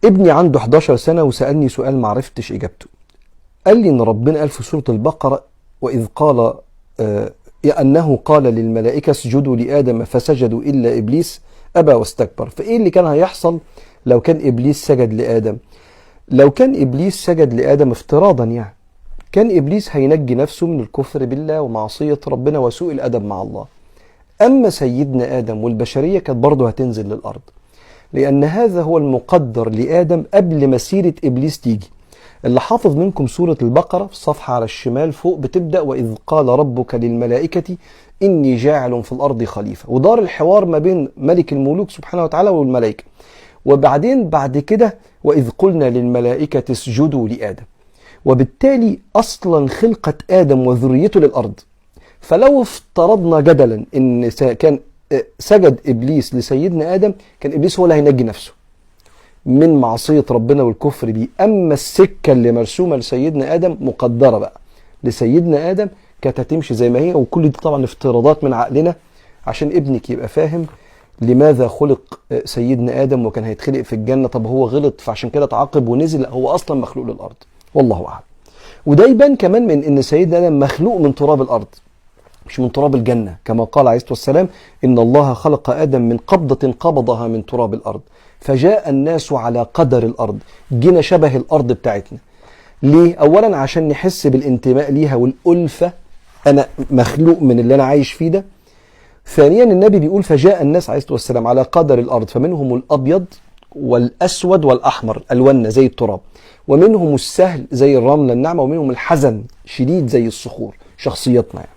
ابني عنده 11 سنة وسألني سؤال معرفتش إجابته. قال لي إن ربنا قال في سورة البقرة وإذ قال أنه قال للملائكة اسجدوا لآدم فسجدوا إلا إبليس أبى واستكبر. فإيه اللي كان هيحصل لو كان إبليس سجد لآدم؟ لو كان إبليس سجد لآدم افتراضا يعني، كان إبليس هينجي نفسه من الكفر بالله ومعصية ربنا وسوء الأدب مع الله. أما سيدنا آدم والبشرية كانت برضه هتنزل للأرض، لأن هذا هو المقدر لآدم قبل مسيرة إبليس تيجي. اللي حافظ منكم سورة البقرة في الصفحة على الشمال فوق بتبدأ وإذ قال ربك للملائكة إني جاعل في الأرض خليفة، ودار الحوار ما بين ملك الملوك سبحانه وتعالى والملائكة. وبعدين بعد كده وإذ قلنا للملائكة اسجدوا لآدم، وبالتالي أصلا خلقة آدم وذريته للأرض. فلو افترضنا جدلا إن كان سجد إبليس لسيدنا آدم، كان إبليس هو اللي هينجي نفسه من معصية ربنا والكفر بيه. أما السكة اللي مرسومة لسيدنا آدم مقدرة بقى لسيدنا آدم كانت هتمشي زي ما هي. وكل دي طبعا افتراضات من عقلنا عشان ابنك يبقى فاهم لماذا خلق سيدنا آدم وكان هيتخلق في الجنة. طب هو غلط فعشان كده تعاقب ونزل؟ لا، هو أصلا مخلوق للأرض، والله أعلم. وده يبان كمان من إن سيدنا آدم مخلوق من تراب الأرض مش من تراب الجنة، كما قال عليه الصلاة والسلام إن الله خلق آدم من قبضة قبضها من تراب الأرض فجاء الناس على قدر الأرض. جينا شبه الأرض بتاعتنا. ليه؟ أولا عشان نحس بالانتماء ليها والألفة، أنا مخلوق من اللي أنا عايش فيه ده. ثانيا النبي بيقول فجاء الناس عليه الصلاة والسلام على قدر الأرض، فمنهم الأبيض والأسود والأحمر ألواننا زي التراب، ومنهم السهل زي الرملة الناعمة، ومنهم الحزن شديد زي الصخور، شخصيتنا يعني.